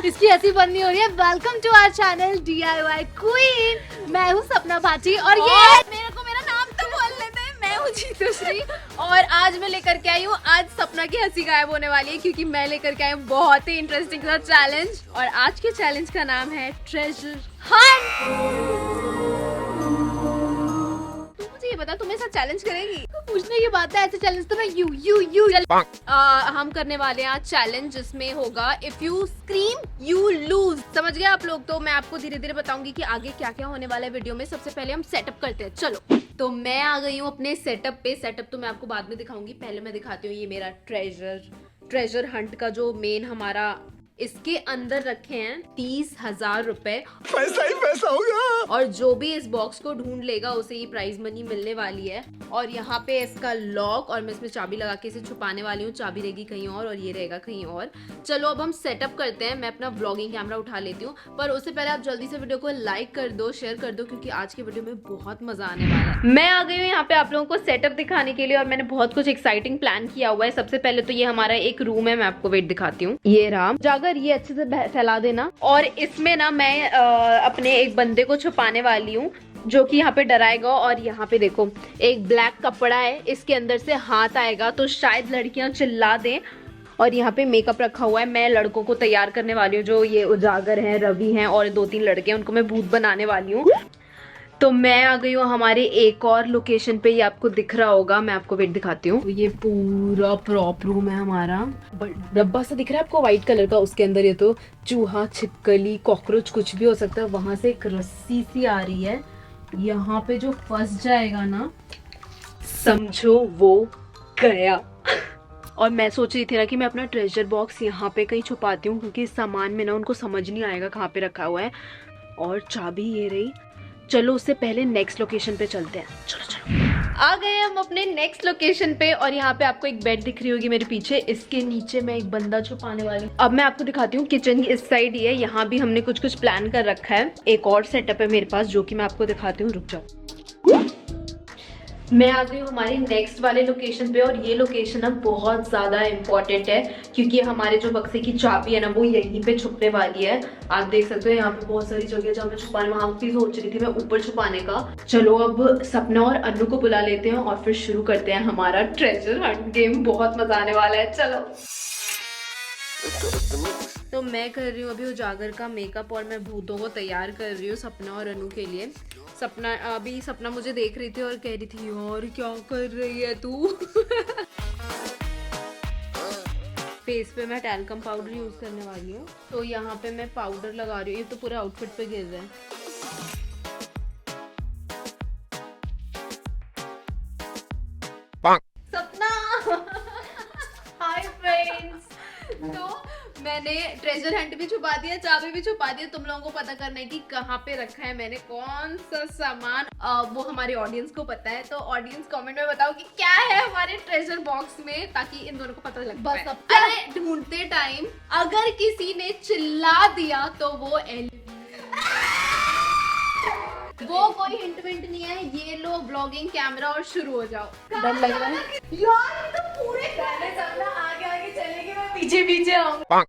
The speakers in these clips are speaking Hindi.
इसकी हंसी बंद हो रही है। Welcome to our channel DIY queen. मैं हूँ सपना भाटी और ये मेरे को मेरा नाम तो बोल लेते हैं। मैं हूँ जीतूश्री और आज मैं लेकर के आई हूँ, आज सपना की हंसी गायब होने वाली है क्योंकि मैं लेकर के आई हूँ बहुत ही इंटरेस्टिंग सा चैलेंज। और आज के चैलेंज का नाम है ट्रेजर हंट। ये बता, तुम्हें साथ चैलेंज करेगी? तो पूछने की बात है, ऐसे चैलेंज तो मैं यू हम करने वाले हैं आज चैलेंज जिसमें होगा if you scream you lose. समझ गए आप लोग? तो मैं आपको धीरे धीरे बताऊंगी कि आगे क्या क्या होने वाला है वीडियो में। सबसे पहले हम सेटअप करते हैं। चलो, तो मैं आ गई हूँ अपने सेटअप पे। सेटअप तो मैं आपको बाद में दिखाऊंगी, पहले मैं दिखाती हूँ ये मेरा ट्रेजर हंट का जो मेन हमारा, इसके अंदर रखे हैं 30,000 रुपए। पैसा ही पैसा होगा। और जो भी इस बॉक्स को ढूंढ लेगा उसे ये प्राइज मनी मिलने वाली है। और यहाँ पे इसका लॉक, और मैं इसमें चाबी लगा के इसे छुपाने वाली हूँ। चाबी रहेगी कहीं और ये रहेगा कहीं और। चलो अब हम सेटअप करते हैं। मैं अपना व्लॉगिंग कैमरा उठा लेती हूँ, पर उससे पहले आप जल्दी से वीडियो को लाइक कर दो, शेयर कर दो, क्योंकि आज के वीडियो में बहुत मजा आने वाला है। मैं आ गई हूँ यहाँ पे आप लोगों को सेटअप दिखाने के लिए और मैंने बहुत कुछ एक्साइटिंग प्लान किया हुआ है। सबसे पहले तो ये हमारा एक रूम है, मैं आपको वेट दिखाती हूँ। ये राम जागर, ये अच्छे से फैला देना। और इसमें ना मैं अपने एक बंदे को छुपाने वाली हूँ जो कि यहाँ पे डराएगा। और यहाँ पे देखो एक ब्लैक कपड़ा है, इसके अंदर से हाथ आएगा तो शायद लड़कियां चिल्ला दें। और यहाँ पे मेकअप रखा हुआ है। मैं लड़कों को तैयार करने वाली हूँ, जो ये उजागर हैं, रवि हैं और 2-3 लड़के हैं, उनको मैं भूत बनाने वाली हूँ। तो मैं आ गई हूँ हमारे एक और लोकेशन पे, ये आपको दिख रहा होगा, मैं आपको वेट दिखाती हूँ। ये पूरा प्रॉप रूम है हमारा। डब्बा सा दिख रहा है आपको व्हाइट कलर का, उसके अंदर ये तो चूहा, छिपकली, कॉकरोच कुछ भी हो सकता है। वहां से एक रस्सी सी आ रही है, यहाँ पे जो फंस जाएगा ना, समझो वो गया। और मैं सोच रही थी ना कि मैं अपना ट्रेजर बॉक्स यहाँ पे कहीं छुपाती हूँ, क्योंकि इस सामान में ना उनको समझ नहीं आएगा कहाँ पे रखा हुआ है। और चाबी ये रही। चलो उससे पहले नेक्स्ट लोकेशन पे चलते हैं। चलो आ गए हम अपने नेक्स्ट लोकेशन पे। और यहाँ पे आपको एक बेड दिख रही होगी मेरे पीछे, इसके नीचे मैं एक बंदा छुपाने वाली हूँ। अब मैं आपको दिखाती हूँ किचन की इस साइड ही है, यहाँ भी हमने कुछ प्लान कर रखा है। एक और सेटअप है मेरे पास जो कि मैं आपको दिखाती हूँ, रुक जाओ। मैं आ गई हूँ हमारी नेक्स्ट वाले लोकेशन पे। और ये लोकेशन अब बहुत ज्यादा इम्पोर्टेंट है क्योंकि हमारे जो बक्से की चाबी है ना, वो यहीं पे छुपने वाली है। आप देख सकते हो यहाँ पे बहुत सारी जगह जहाँ मैं छुपाने, वहां की सोच रही थी मैं ऊपर छुपाने का। चलो अब सपना और अन्नू को बुला लेते हैं और फिर शुरू करते हैं हमारा ट्रेजर हंट गेम। बहुत मजा आने वाला है। चलो, तो मैं कर रही हूँ अभी उजागर का मेकअप और मैं भूतों को तैयार कर रही हूँ सपना और अनु के लिए। सपना मुझे देख रही थी और कह रही थी यार क्या कर रही है तू। फेस पे मैं टैल्कम पाउडर यूज करने वाली हूँ, तो यहाँ पे मैं पाउडर लगा रही हूँ। ये तो पूरे आउटफिट पे गिर रहा है। सपना हाय फ्रेंड्स। तो मैंने ट्रेजर हंट भी छुपा दिया, चाबी भी छुपा दिया। तुम लोगों को पता करना है कि कहाँ पे रखा है मैंने कौन सा सामान, वो हमारे ऑडियंस को पता है। तो ऑडियंस कमेंट में बताओ कि क्या है हमारे ट्रेजर बॉक्स में, ताकि इन दोनों को पता लग पाए। अरे ढूंढते टाइम अगर किसी ने चिल्ला दिया तो वो कोई हिंट विंट नहीं है। ये लो ब्लॉगिंग कैमरा और शुरू हो जाओ। डर लग रहा है यार, तो पूरे आगे चलेगी, मैं पीछे आऊंगा।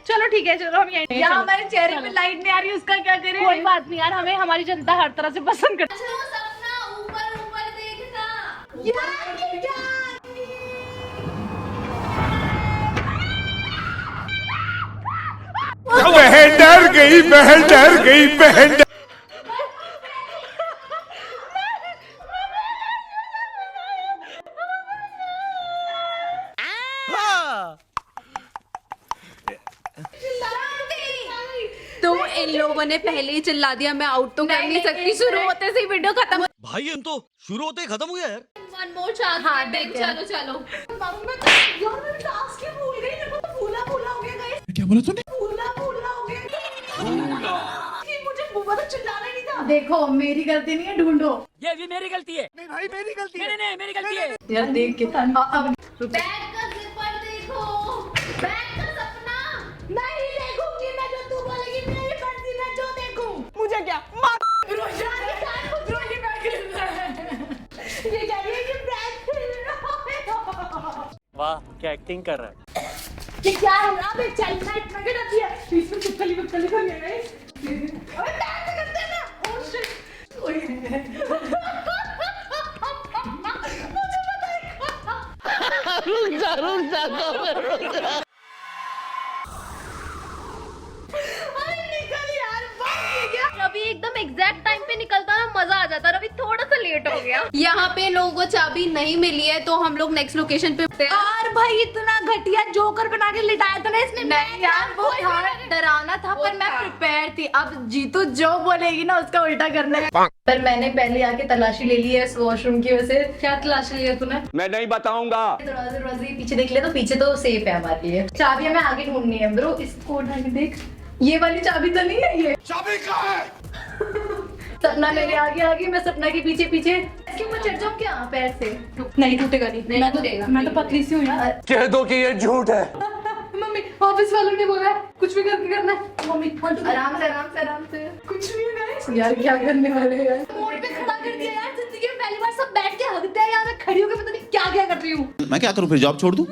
चलो ठीक है, चलो हम यहीं। यहाँ हमारे चेहरे पे लाइट नहीं आ रही, उसका क्या करें? कोई बात नहीं यार, हमें हमारी जनता हर तरह से पसंद करती है। सपना ऊपर देखना। बहन डर गई, बहन डर गई, बहन। तो इन लोगों ने पहले ही चिल्ला दिया, मैं आउट तो कर नहीं सकती। शुरू होते से ही वीडियो खत्म। भाई हम तो शुरू होते ही खत्म हो गया यार। One more chance. हाँ चलो। फूला हो गया गाइस। क्या बोला तूने? फूला हो गया। मुझे चिल्लाना नहीं था। देखो मेरी गलती नहीं है, ढूंढो। ये भी मेरी गलती है। नहीं भाई मेरी गलती है। नहीं मेरी गलती है। यार देख के बैग का जिपर देखो, बैग का सपना। नहीं देखूंगी मैं जो तू बोलेगी, मेरी मर्जी में जो देखूं। मुझे क्या ये कह रही है कि बैग वाह क्या एक्टिंग कर रहा है। ये क्या है अब एक चाइल्ड साइड नगेट आती है इसमें चिपकली कर लिया गाइस अबे डांस करते हैं ना ओह शिट ओए मुझे पता है रुक जा अरे निकल यार भाग गया रवि एकदम एग्जैक्ट टाइम पे निकलता ना मजा आ जाता। रवि थोड़ा सा लेट हो गया। यहाँ पे लोगों को चाबी नहीं मिली है तो हम लोग नेक्स्ट लोकेशन पे और भाई इतना घटिया जोकर बना के लिटाया था ना इसने नहीं यार वो था डरावना था पर मैं प्रिपेयर थी। अब जीतू जो बोलेगी ना उसका उल्टा करना है। पर मैंने पहले आके तलाशी ले ली है इस वॉशरूम की वजह से। क्या तलाशी लिया तूने? मैं नहीं बताऊंगा। दरवाजे पीछे देख ले तो पीछे तो सेफ है हमारे लिए। चाबी हमें आगे ढूंढनी है ब्रो। इसको उठा के देख ये वाली चाबी तो नहीं है। ये चाबी कहाँ है? सपना मेरे आगे आगे मैं सपना के पीछे पीछे। इसके ऊपर चढ़ जाऊं क्या पैर से? नहीं टूटेगा नहीं मैं तो पतली सी हूँ यार। कह दो कि ये झूठ है। मम्मी ऑफिस वालों ने बोला है कुछ भी करके करना है। मम्मी आराम से कुछ भी है गाइस यार क्या करने वाले हैं यार। मोड़ पे खड़ा कर दिया यार। जिंदगी में पहली बार सब बैठ के हगते हैं यार। मैं खड़ी होकर पता नहीं क्या क्या कर रही हूँ। मैं क्या करूं फिर जॉब छोड़ दूं?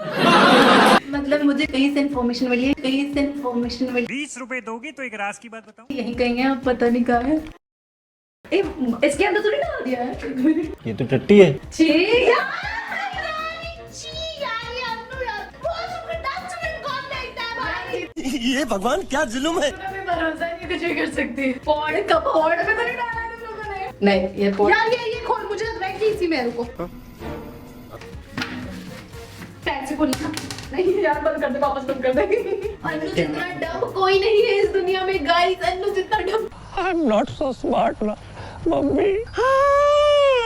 मतलब मुझे कहीं से इन्फॉर्मेशन मिली है 20 रुपए दोगी तो एक राज की बात बताऊं। यहीं कहीं है। अब पता नहीं कहाँ है। इसके अंदर थोड़ी डाल दिया है। ये तो टट्टी है। छी यार ये भगवान क्या जुल्म है। मैं भरोसा नहीं कुछ भी कर सकती। पौड़ में तो नहीं डाला है तुम लोगों ने। नहीं ये पौड़ यार ये खोल मुझे लग रहा है कि इसी में है। रुको पैर से खोलना नहीं यार बंद कर दे वापस बंद कर दे। अन्नू जितना डब कोई नहीं है इस दुनिया में गाइस। अन्नू जितना dub I'm not so smart ना मम्मी।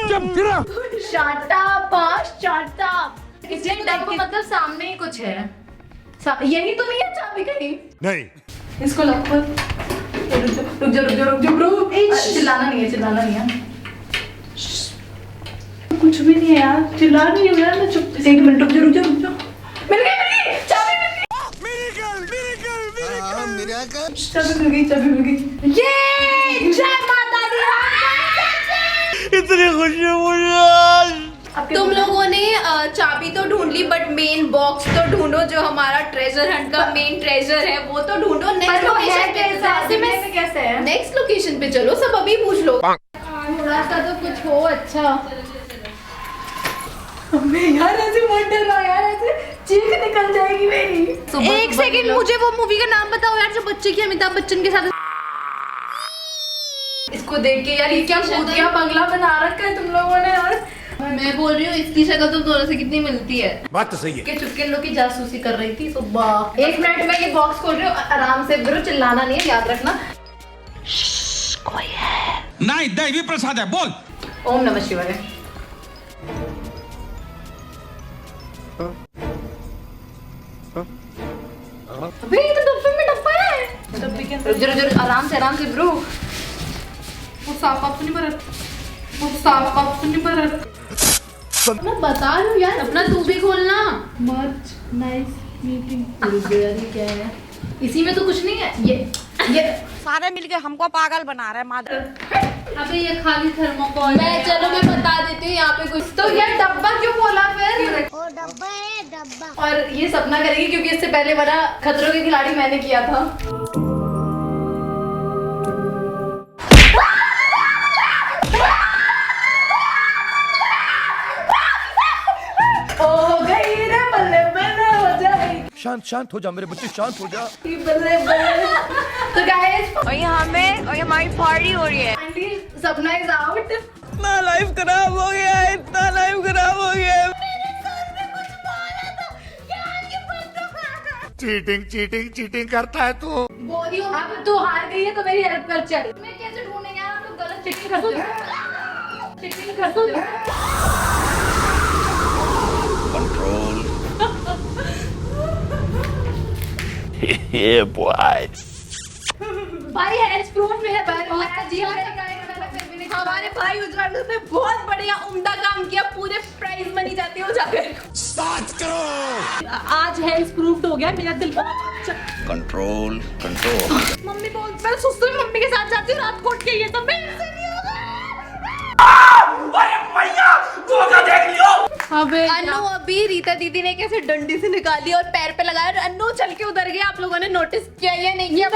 जब गिरा शाटा पास चाटा। इसलिए डब का मतलब सामने ही कुछ है। यही तो नहीं है चाबी कहीं। नहीं इसको लॉक कर। रुक जा ब्रो। चिल्लाना नहीं है। कुछ भी नहीं है यार। चिल्ला नहीं हूँ यार मैं चुप। एक मिनट रुक जा मिल गई चाबी मिल गई। ये जय माता दी। इतनी खुशी मुझे। तुम लोगों ने चाबी तो ढूंढ ली बट मेन बॉक्स तो ढूंढो जो हमारा ट्रेजर हंट का मेन ट्रेजर है वो तो ढूंढो। नेक्स्ट लोकेशन पे चलो सब अभी पूछ लो। थोड़ा सा तो कुछ हो अच्छा। यार ऐसे मत डरा यार। ऐसे चीख निकल जाएगी मेरी। एक सेकंड मुझे वो मूवी का नाम बताओ यार जो बच्चे की अमिताभ बच्चन के साथ। इसको देख के यार ये क्या भूतिया बंगला बना रखा है तुम लोगों ने यार। मैं बोल रही हूँ इसकी शक्ल तुम दोनों से कितनी मिलती है। बात तो सही है। के चुपके लोग की जासूसी कर रही थी सुबह। एक मिनट में ये बॉक्स खोल रही हूँ आराम से ब्रो। चिल्लाना नहीं है याद रखना। कोई है नहीं दैवी प्रसाद है बोल। ओम नमः शिवाय। अबे ये तो डब्बे में डब्बा है। डब्बे के अंदर जरूर आराम से ब्रो। वो साफ आप नहीं भरत। मैं बता रही हूँ यार अपना तू भी खोलना। Much nice meeting. यार ये क्या है? इसी में तो कुछ नहीं है। ये सारे मिलके हमको पागल बना रहे मादर। अबे ये खाली थर्मोकॉल। मैं चलो मैं बता देती हूँ यहाँ पे कुछ। तो यार डब्बा क्यों बोला फिर? ओ डब्बा है डब्बा। और ये सपना करेगी क्योंकि इससे पहले वाला खतरों के खिलाड़ी मैंने किया था। हो गई रे बल्ले बल्ले हो जाएगी। शांत हो जा मेरे बच्चे, शांत हो जा। बल्ले बल्ले। तो गाइस और यहाँ हमें और हमारी पार्टी हो रही है। आंटी सपना इज आउट। इतना लाइफ खराब हो गया है। चीटिंग करता है तू। बोल रही हूँ अब तू हार गई है तो मेरी हेल्प कर चल। मैं कैसे ढूंढेंगे आप लोग गलत चीटिंग करते हो। कंट्रोल। ये बॉय। भाई हैंड्स प्रूफ मेरे जी हमारे भाई उजवाल ने बहुत बढ़िया उम्दा काम किया। पूरे प्राइज मनी जाती हो जाकर। बात करो। आज हैंड्स प्रूफ हो गया मेरा दिल। कंट्रोल। मम्मी बहुत मैं सुस्ती मम्मी के साथ जाती हूँ रात कोट के। ये सब मेरे से नहीं होगा। अरे मैया, तू देख लियो। अबे अन्नू अभी रीता दीदी ने कैसे डंडी से निकाली और पैर पे लगाया और अन्नू चल के उधर गया। आप लोगों ने नोटिस किया या नहीं किया?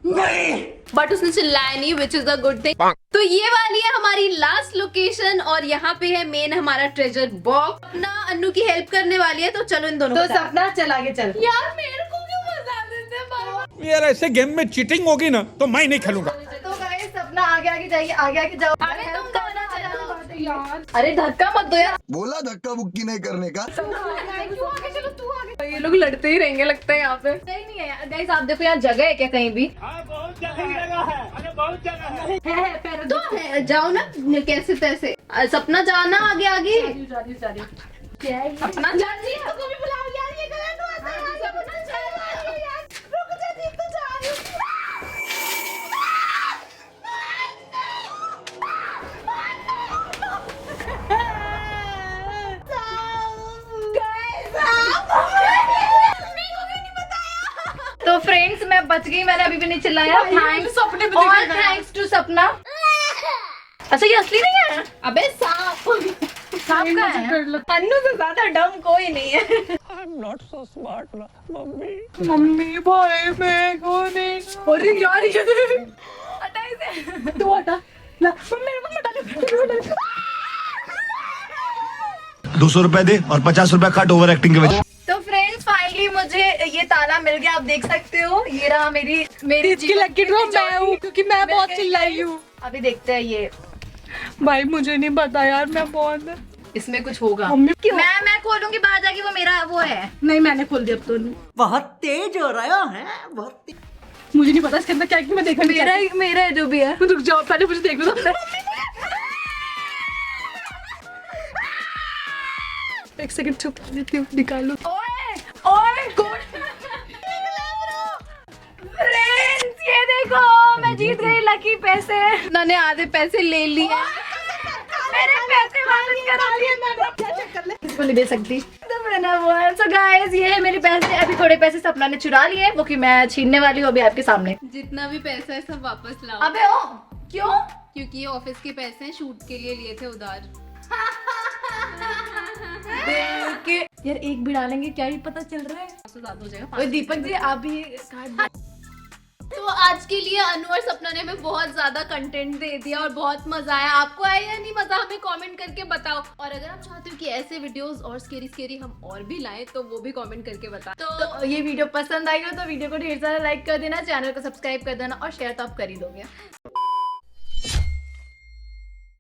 नहीं बट उसने चिल्लाया नहीं, which is a good thing. तो ये वाली है हमारी लास्ट लोकेशन और यहाँ पे है मेन हमारा ट्रेजर बॉक्स। अपना अन्नू की हेल्प करने वाली है, तो चलो इन दोनों तो को साथ- सपना चल आगे चल। यार मेरे को क्यों मजा देते हैं बार-बार? यार ऐसे गेम में चीटिंग होगी ना तो मैं नहीं खेलूंगा। तो गाइस सपना आगे आगे जाइए, आगे आगे जाओ। अरे तुम दोनों चलो। यार अरे धक्का मत दो यार। बोला धक्का मुक्की नहीं करने का। क्यों आगे चलो, तू आगे। ये लोग लड़ते ही रहेंगे लगता है यहाँ पे। नहीं है गाइस, आप देखो यहाँ जगह है क्या कहीं भी? बहुत जगह है, अरे बहुत जगह है। है पैर तो है, जाओ ना कैसे तैसे। सपना जाना आगे आगे। अपना जाती है तो भी बुलाओ यार, ये गलत बात है यार। सपना चल रही है यार, रुक जा जी, तू जा रही है। तो फ्रेंड्स मैं बच गई, मैंने अभी भी नहीं चिल्लाया। थैंक्स और थैंक्स टू सपना। अच्छा ये असली नहीं है? अबे सांप सांप का है? अन्नू से ज्यादा डम कोई नहीं है। मम्मी भाई मैं को नहीं। अरे यार ये हटा इसे, तू हटा ला। मेरे को हटा ले। 200 रुपए दे और 50 रुपए कट ओवर एक्टिंग के वजह। तो फ्रेंड्स फाइनली मुझे ये ताला मिल गया, आप देख सकते हो। ये रहा मेरी इसकी लकी ड्रॉ मैं हूँ क्योंकि मैं बहुत चिल्लाई हूँ। अभी देखते हैं ये। भाई मुझे नहीं पता यार, मैं बहुत इसमें कुछ होगा। क्यों? मैं खोलूंगी बाहर जाके, वो मेरा वो है। नहीं मैंने खोल दिया अब तो। बहुत तेज हो रहा है, बहुत तेज। मुझे नहीं पता इसके अंदर क्या है, मैं देखा मेरा है जो भी है। रुक जाओ पहले मुझे देख लो तो। एक सेकंड चुप लेती हूँ, निकालो। ओए फ्रेंड्स ये देखो, मैं जीत गई लकी पैसे। मैंने आधे पैसे ले लिए। मेरे पैसे वापस करा लिए मैंने। इसको नहीं दे सकती तो मैंने वो है। सो गाइस ये है मेरे पैसे। अभी थोड़े पैसे सपना ने चुरा लिए, वो कि मैं छीनने वाली हूँ अभी आपके सामने। जितना भी पैसा है सब वापस लाओ। अबे ओ क्यों? क्योंकि ये ऑफिस के पैसे हैं, शूट के लिए लिए थे उधार। यार एक भी डालेंगे क्या ही पता चल रहा है। ज्यादा हो जाएगा। ओए दीपक जी आप भी कार्ड। तो आज के लिए अनु और सपना ने हमें बहुत ज्यादा कंटेंट दे दिया और बहुत मजा आया। आपको आया या नहीं मजा, हमें कमेंट करके बताओ। और अगर आप चाहते हो कि ऐसे वीडियोस और स्केरी हम और भी लाएं तो वो भी कमेंट करके बताओ। तो ये वीडियो पसंद आई हो तो वीडियो को ढेर सारा लाइक कर देना, चैनल को सब्सक्राइब कर देना और शेयर तो आप कर ही दोगे।